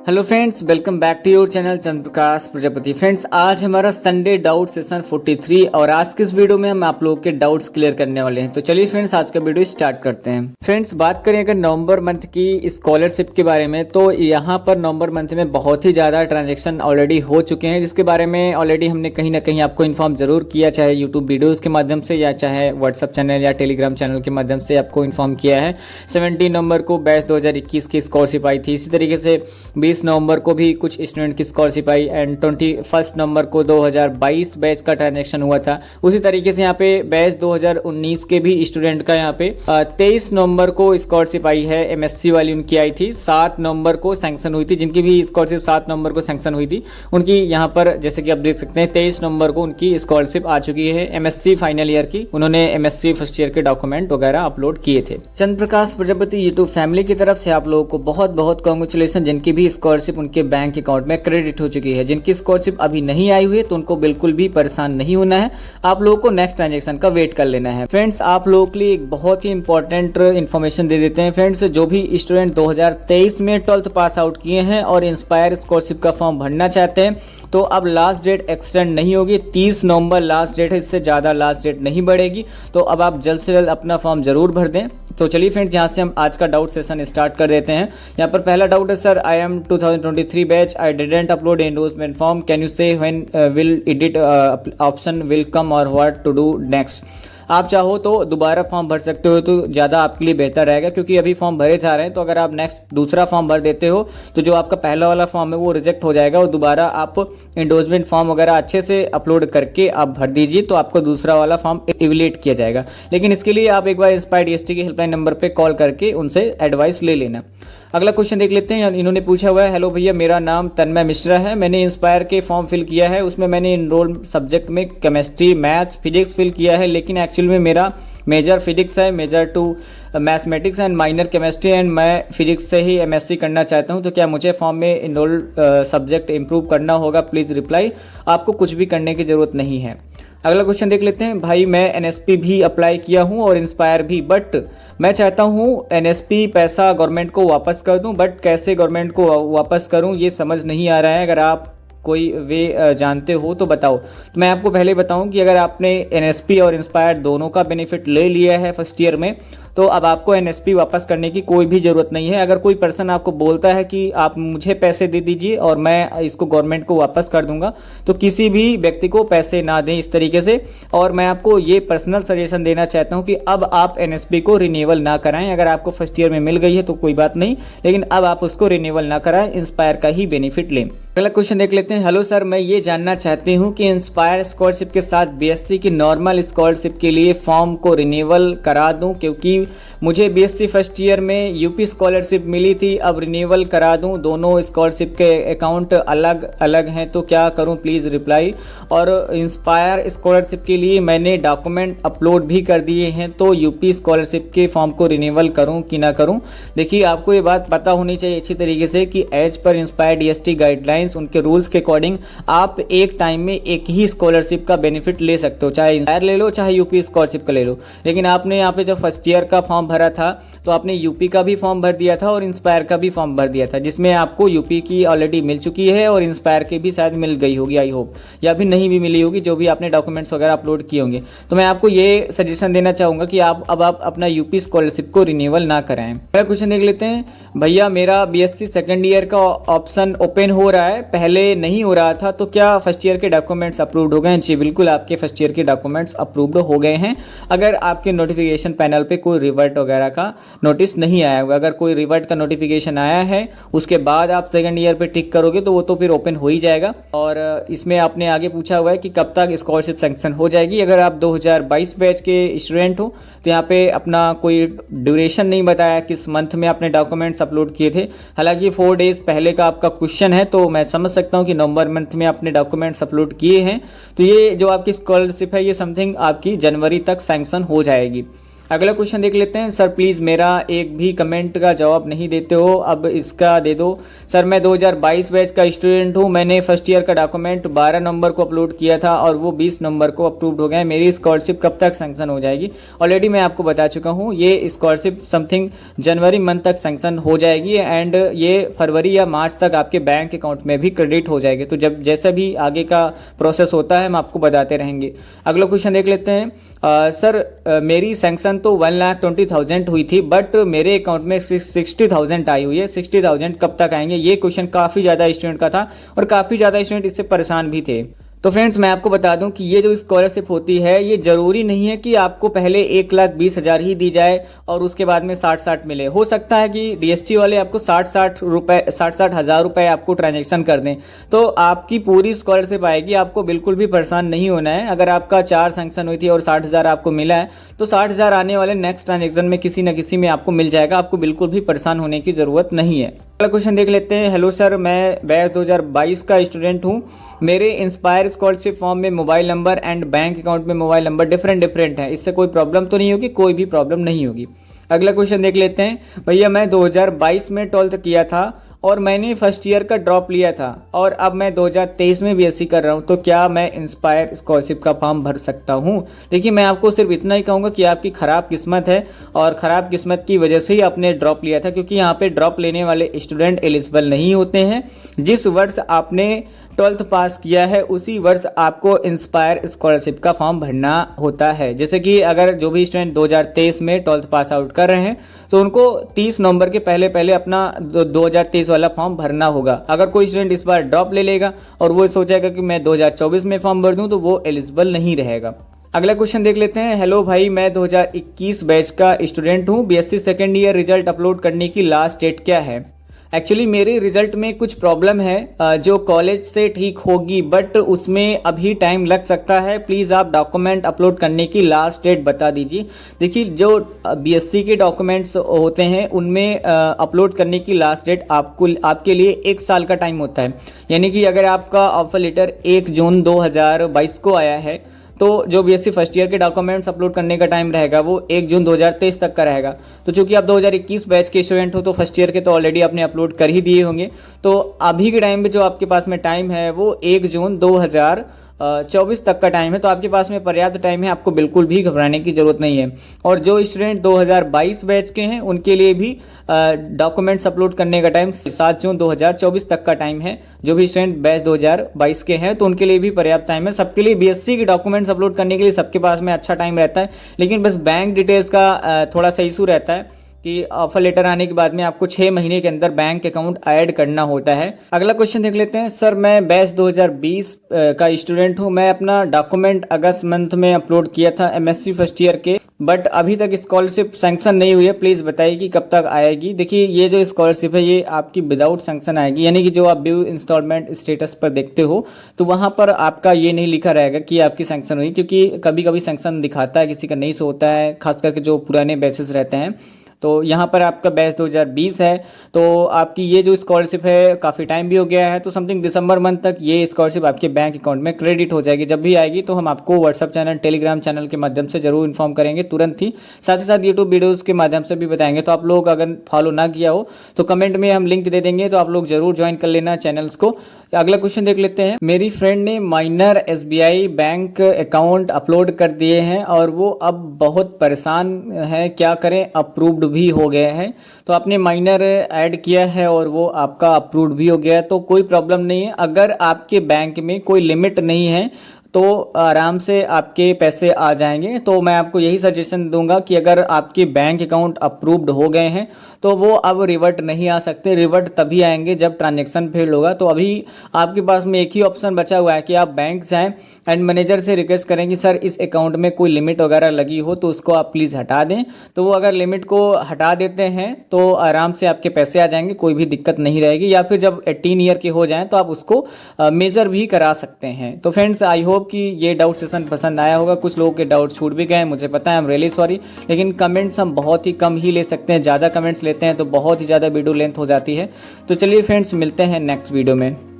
Hello friends, welcome back to your channel Chandra Prakash Prajapati. Friends, आज हमारा Sunday doubt session 43 और आज की इस वीडियो में हम आप लोग के डाउट्स क्लियर करने वाले हैं। तो चलिए फ्रेंड्स, आज का वीडियो स्टार्ट करते हैं। फ्रेंड्स, बात करें अगर नवंबर मंथ की स्कॉलरशिप के बारे में, तो यहाँ पर नवंबर मंथ में बहुत ही ज़्यादा ट्रांजेक्शन ऑलरेडी हो चुके हैं, जिसके बारे में ऑलरेडी हमने कहीं ना कहीं आपको इन्फॉर्म जरूर किया, चाहे यूट्यूब वीडियोज़ के माध्यम से या चाहे व्हाट्सअप चैनल या टेलीग्राम चैनल के माध्यम से आपको इन्फॉर्म किया है। 17 नवंबर को बैच 2021 की स्कॉलरशिप आई थी। इसी तरीके से 20 नवंबर को भी कुछ स्टूडेंट की स्कॉलरशिप आई एंड 21 नवंबर को 2022 बैच का ट्रांजैक्शन हुआ था। उसी तरीके से यहाँ पे बैच 2019 के भी स्टूडेंट का यहाँ पे 23 नवंबर को स्कॉलरशिप आई है। एमएससी वाली उनकी आई थी, 7 नवंबर को सैंक्शन हुई थी। जिनकी भी स्कॉलरशिप 7 नवंबर को सैंक्शन हुई थी, उनकी यहाँ पर जैसे कि आप देख सकते हैं 23 नवंबर को उनकी स्कॉलरशिप आ चुकी है। एमएससी फाइनल ईयर की उन्होंने एमएससी फर्स्ट ईयर के डॉक्यूमेंट वगैरह अपलोड किए थे। चंद्र प्रकाश प्रजापति यूट्यूब फैमिली की तरफ से आप लोगों को बहुत बहुत कॉन्ग्रेचुलेसन, जिनकी भी स्कॉलरशिप उनके बैंक अकाउंट में क्रेडिट हो चुकी है। जिनकी स्कॉलरशिप अभी नहीं आई हुई है तो उनको बिल्कुल भी परेशान नहीं होना है, आप लोगों को नेक्स्ट ट्रांजैक्शन का वेट कर लेना है। फ्रेंड्स, आप लोगों के लिए एक बहुत ही इंपॉर्टेंट इन्फॉर्मेशन दे देते हैं। फ्रेंड्स, जो भी स्टूडेंट 2023 में 12th पास आउट किए हैं और इंस्पायर स्कॉलरशिप का फॉर्म भरना चाहते हैं, तो अब लास्ट डेट एक्सटेंड नहीं होगी। 30 नवंबर लास्ट डेट है, इससे ज़्यादा लास्ट डेट नहीं बढ़ेगी। तो अब आप जल्द से जल्द अपना फॉर्म जरूर भर दें। तो चलिए फ्रेंड्स, यहाँ से हम आज का डाउट सेशन स्टार्ट कर देते हैं। यहाँ पर पहला डाउट है, sir I am 2023 batch, I didn't upload endorsement form, can you say when will edit option will come और व्हाट टू डू नेक्स्ट। आप चाहो तो दोबारा फॉर्म भर सकते हो, तो ज़्यादा आपके लिए बेहतर रहेगा, क्योंकि अभी फॉर्म भरे जा रहे हैं। तो अगर आप नेक्स्ट दूसरा फॉर्म भर देते हो तो जो आपका पहला वाला फॉर्म है वो रिजेक्ट हो जाएगा, और दोबारा आप एंडोर्समेंट फॉर्म वगैरह अच्छे से अपलोड करके आप भर दीजिए, तो आपको दूसरा वाला फॉर्म इवैल्यूएट किया जाएगा। लेकिन इसके लिए आप एक बार इंस्पायर डीएसटी के हेल्पलाइन नंबर पर कॉल करके उनसे एडवाइस ले लेना। अगला क्वेश्चन देख लेते हैं। इन्होंने पूछा हुआ है, हेलो भैया, मेरा नाम तन्मय मिश्रा है, मैंने इंस्पायर के फॉर्म फिल किया है, उसमें मैंने इनरोल सब्जेक्ट में केमिस्ट्री, मैथ्स, फिजिक्स फिल किया है, लेकिन एक्चुअल में मेरा मेजर फिजिक्स है, major two mathematics and minor chemistry, and मैं फिजिक्स से ही एमएससी करना चाहता हूं, तो क्या मुझे फॉर्म में इनरोल सब्जेक्ट इंप्रूव करना होगा? Please reply. आपको कुछ भी करने की ज़रूरत नहीं है। अगला क्वेश्चन देख लेते हैं। भाई, मैं एनएसपी भी अप्लाई किया हूं और इंस्पायर भी, बट मैं चाहता हूं एनएसपी पैसा गवर्नमेंट को वापस कर दूं, बट कैसे गवर्नमेंट को वापस करूं ये समझ नहीं आ रहा है। अगर आप कोई वे जानते हो तो बताओ। तो मैं आपको पहले बताऊं कि अगर आपने एनएसपी और इंस्पायर दोनों का बेनिफिट ले लिया है फर्स्ट ईयर में, तो अब आपको एनएसपी वापस करने की कोई भी ज़रूरत नहीं है। अगर कोई पर्सन आपको बोलता है कि आप मुझे पैसे दे दीजिए और मैं इसको गवर्नमेंट को वापस कर दूंगा, तो किसी भी व्यक्ति को पैसे ना दें इस तरीके से। और मैं आपको ये पर्सनल सजेशन देना चाहता हूँ कि अब आप एनएसपी को रिन्यूअल ना कराएं। अगर आपको फर्स्ट ईयर में मिल गई है तो कोई बात नहीं, लेकिन अब आप उसको रिन्यूअल ना कराएं, इंस्पायर का ही बेनिफिट लें। अगला क्वेश्चन देख लेते हैं। हेलो सर, मैं ये जानना चाहती हूँ कि इंस्पायर स्कॉलरशिप के साथ बीएससी की नॉर्मल स्कॉलरशिप के लिए फॉर्म को रिन्यूअल करा दूँ, क्योंकि मुझे बीएससी फर्स्ट ईयर में यूपी स्कॉलरशिप मिली थी, अब रिन्यूअल करा दूँ। दोनों स्कॉलरशिप के अकाउंट अलग अलग हैं, तो क्या करूँ? Please reply. और इंस्पायर स्कॉलरशिप के लिए मैंने डॉक्यूमेंट अपलोड भी कर दिए हैं, तो यूपी स्कॉलरशिप के फॉर्म को रिन्यूअल करूँ कि ना करूँ? देखिए, आपको ये बात पता होनी चाहिए अच्छी तरीके से कि एज पर इंस्पायर डीएसटी गाइडलाइन, उनके रूल्स के अकॉर्डिंग आप एक टाइम में एक ही स्कॉलरशिप का बेनिफिट ले सकते हो, चाहे इंस्पायर ले लो चाहे यूपी स्कॉलरशिप का ले लो। लेकिन आपने यहाँ पे जब फर्स्ट ईयर का फॉर्म भरा था तो आपने यूपी का भी फॉर्म भर दिया था और इंस्पायर का भी फॉर्म भर दिया था, जिसमें आपको यूपी की ऑलरेडी मिल चुकी है और इंस्पायर की भी शायद मिल गई होगी, आई होप, या भी नहीं भी मिली होगी, जो भी आपने डॉक्यूमेंट्स वगैरह अपलोड किए होंगे। तो मैं आपको ये सजेशन देना चाहूँगा कि आप अपना यूपी स्कॉलरशिप को रिन्यूअल ना कराएं। पहला क्वेश्चन देख लेते हैं। भैया, मेरा बीएससी सेकेंड ईयर का ऑप्शन ओपन हो रहा है, पहले नहीं हो रहा था, तो क्या फर्स्ट ईयर के डॉक्यूमेंट्स अप्रूव्ड हो गए? जी बिल्कुल, आपके फर्स्ट ईयर के डॉक्यूमेंट्स अप्रूव्ड हो गए हैं। अगर आपके नोटिफिकेशन पैनल पे कोई रिवर्ट वगैरह का नोटिस नहीं आया होगा, अगर कोई रिवर्ट का नोटिफिकेशन आया है उसके बाद आप सेकंड ईयर पे टिक करोगे तो वो तो फिर ओपन हो ही जाएगा। और इसमें आपने आगे पूछा हुआ है कि कब तक स्कॉलरशिप सैंक्शन हो जाएगी। अगर आप 2022 बैच के स्टूडेंट हो तो यहाँ पे अपना कोई ड्यूरेशन नहीं बताया किस मंथ में आपने डॉक्यूमेंट्स अपलोड किए थे। हालांकि 4 डेज पहले का आपका क्वेश्चन है, तो मैं समझ सकता हूँ कि नवंबर मंथ में आपने डॉक्यूमेंट्स अपलोड किए हैं, तो ये जो आपकी स्कॉलरशिप है ये समथिंग आपकी जनवरी तक सैंक्शन हो जाएगी। अगला क्वेश्चन देख लेते हैं। सर प्लीज़ मेरा एक भी कमेंट का जवाब नहीं देते हो, अब इसका दे दो। सर मैं 2022 बैच का स्टूडेंट हूँ। मैंने फर्स्ट ईयर का डॉक्यूमेंट 12 नवंबर को अपलोड किया था और वो 20 नवंबर को अप्रूव्ड हो गया है। मेरी स्कॉलरशिप कब तक सेंक्शन हो जाएगी? ऑलरेडी मैं आपको बता चुका हूँ, ये स्कॉलरशिप समथिंग जनवरी मंथ तक सेंक्शन हो जाएगी एंड ये फरवरी या मार्च तक आपके बैंक अकाउंट में भी क्रेडिट हो जाएगी। तो जब जैसा भी आगे का प्रोसेस होता है हम आपको बताते रहेंगे। अगला क्वेश्चन देख लेते हैं। सर मेरी सेंक्शन तो 1,20,000 हुई थी, बट मेरे अकाउंट में 60,000 आई हुई है। 60,000 कब तक आएंगे? ये क्वेश्चन काफ़ी ज़्यादा स्टूडेंट का था और काफ़ी ज़्यादा स्टूडेंट इससे परेशान भी थे। तो फ्रेंड्स मैं आपको बता दूं कि ये जो स्कॉलरशिप होती है ये ज़रूरी नहीं है कि आपको पहले 1,20,000 ही दी जाए और उसके बाद में 60 मिले। हो सकता है कि डीएसटी वाले आपको 60 हज़ार रुपये आपको ट्रांजेक्शन कर दें, तो आपकी पूरी स्कॉलरशिप आएगी। आपको बिल्कुल भी परेशान नहीं होना है। अगर आपका 4 सेंक्शन हुई थी और 60,000 आपको मिला है तो 60,000 आने वाले नेक्स्ट ट्रांजेक्शन में किसी न किसी में आपको मिल जाएगा। आपको बिल्कुल भी परेशान होने की ज़रूरत नहीं है। अगला क्वेश्चन देख लेते हैं। हेलो सर, मैं बैच 2022 का स्टूडेंट हूँ। मेरे इंस्पायर स्कॉलरशिप फॉर्म में mobile number and bank account में मोबाइल नंबर डिफरेंट है। इससे कोई प्रॉब्लम तो नहीं होगी? कोई भी प्रॉब्लम नहीं होगी। अगला क्वेश्चन देख लेते हैं। भैया मैं 2022 में 12th किया था और मैंने फर्स्ट ईयर का ड्रॉप लिया था और अब मैं 2023 में बीएससी कर रहा हूं, तो क्या मैं इंस्पायर स्कॉलरशिप का फॉर्म भर सकता हूं? देखिए मैं आपको सिर्फ इतना ही कहूँगा कि आपकी ख़राब किस्मत है और ख़राब किस्मत की वजह से ही आपने ड्रॉप लिया था, क्योंकि यहाँ पे ड्रॉप लेने वाले स्टूडेंट एलिजिबल नहीं होते हैं। जिस वर्ष आपने 12th पास किया है उसी वर्ष आपको इंस्पायर स्कॉलरशिप का फॉर्म भरना होता है। जैसे कि अगर जो भी स्टूडेंट 2023 में 12th पास आउट कर रहे हैं तो उनको 30 नवंबर के पहले अपना 2023 वाला फॉर्म भरना होगा। अगर कोई स्टूडेंट इस बार ड्रॉप ले लेगा और वो सोचेगा कि मैं 2024 में फॉर्म भर दूं, तो वो एलिजिबल नहीं रहेगा। अगला क्वेश्चन देख लेते हैं। हेलो भाई, मैं 2021 बैच का स्टूडेंट हूं। BSc second year result upload करने की लास्ट डेट क्या है? एक्चुअली मेरे रिज़ल्ट में कुछ प्रॉब्लम है जो कॉलेज से ठीक होगी, बट उसमें अभी टाइम लग सकता है। प्लीज़ आप डॉक्यूमेंट अपलोड करने की लास्ट डेट बता दीजिए। देखिए जो बीएससी के डॉक्यूमेंट्स होते हैं उनमें अपलोड करने की लास्ट डेट आपके लिए 1 साल का टाइम होता है। यानी कि अगर आपका ऑफर लेटर 1 जून 2022 को आया है तो जो बीएससी फर्स्ट ईयर के डॉक्यूमेंट्स अपलोड करने का टाइम रहेगा वो 1 जून 2023 तक का रहेगा। तो चूंकि आप 2021 बैच के स्टूडेंट हो तो फर्स्ट ईयर के तो ऑलरेडी आपने अपलोड कर ही दिए होंगे। तो अभी के टाइम में जो आपके पास में टाइम है वो 1 जून 2024 तक का टाइम है। तो आपके पास में पर्याप्त टाइम है, आपको बिल्कुल भी घबराने की ज़रूरत नहीं है। और जो स्टूडेंट 2022 बैच के हैं उनके लिए भी डॉक्यूमेंट्स अपलोड करने का टाइम 7 जून 2024 तक का टाइम है। जो भी स्टूडेंट बैच 2022 के हैं तो उनके लिए भी पर्याप्त टाइम है। सबके लिए बीएससी के डॉक्यूमेंट्स अपलोड करने के लिए सबके पास में अच्छा टाइम रहता है, लेकिन बस बैंक डिटेल्स का थोड़ा सा इशू रहता है कि ऑफर लेटर आने के बाद में आपको 6 महीने के अंदर बैंक अकाउंट ऐड करना होता है। अगला क्वेश्चन देख लेते हैं। सर मैं बैच 2020 का स्टूडेंट हूं। मैं अपना डॉक्यूमेंट अगस्त मंथ में अपलोड किया था एमएससी फर्स्ट ईयर के, बट अभी तक स्कॉलरशिप सेंक्शन नहीं हुई है। प्लीज़ बताइए कि कब तक आएगी। देखिए ये जो स्कॉलरशिप है ये आपकी विदाउट सेंक्शन आएगी, यानी कि जो आप ड्यू इंस्टॉलमेंट स्टेटस पर देखते हो तो वहाँ पर आपका ये नहीं लिखा रहेगा कि आपकी सेंक्शन हुई, क्योंकि कभी कभी सेंक्शन दिखाता है, किसी का नहीं सो होता है, खास करके जो पुराने बैचेस रहते हैं। तो यहाँ पर आपका बैच 2020 है, तो आपकी ये जो स्कॉलरशिप है काफ़ी टाइम भी हो गया है, तो समथिंग दिसंबर मंथ तक ये स्कॉलरशिप आपके बैंक अकाउंट में क्रेडिट हो जाएगी। जब भी आएगी तो हम आपको व्हाट्सअप चैनल, टेलीग्राम चैनल के माध्यम से जरूर इन्फॉर्म करेंगे तुरंत ही। साथ ही साथ यूट्यूब वीडियोज़ के माध्यम से भी बताएंगे। तो आप लोग अगर फॉलो ना किया हो तो कमेंट में हम लिंक दे देंगे, तो आप लोग जरूर ज्वाइन कर लेना चैनल्स को। अगला क्वेश्चन देख लेते हैं। मेरी फ्रेंड ने minor SBI bank account upload कर दिए हैं और वो अब बहुत परेशान है, क्या करें? अप्रूव्ड भी हो गए हैं। तो आपने माइनर ऐड किया है और वो आपका अप्रूव्ड भी हो गया है, तो कोई प्रॉब्लम नहीं है। अगर आपके बैंक में कोई लिमिट नहीं है तो आराम से आपके पैसे आ जाएंगे। तो मैं आपको यही सजेशन दूंगा कि अगर आपके बैंक अकाउंट अप्रूव्ड हो गए हैं तो वो अब रिवर्ट नहीं आ सकते। रिवर्ट तभी आएंगे जब ट्रांजैक्शन फेल होगा। तो अभी आपके पास में एक ही ऑप्शन बचा हुआ है कि आप बैंक जाएं एंड मैनेजर से रिक्वेस्ट करें कि सर इस अकाउंट में कोई लिमिट वगैरह लगी हो तो उसको आप प्लीज़ हटा दें। तो वो अगर लिमिट को हटा देते हैं तो आराम से आपके पैसे आ जाएंगे, कोई भी दिक्कत नहीं रहेगी। या फिर जब 18 ईयर के हो जाएँ तो आप उसको मेजर भी करा सकते हैं। तो फ्रेंड्स आई होप कि ये डाउट सेशन पसंद आया होगा। कुछ लोगों के डाउट छूट भी गए, मुझे पता है, आई एम रियली सॉरी। लेकिन कमेंट्स हम बहुत ही कम ही ले सकते हैं, ज़्यादा कमेंट्स लेते हैं तो बहुत ही ज़्यादा वीडियो लेंथ हो जाती है। तो चलिए फ्रेंड्स मिलते हैं नेक्स्ट वीडियो में।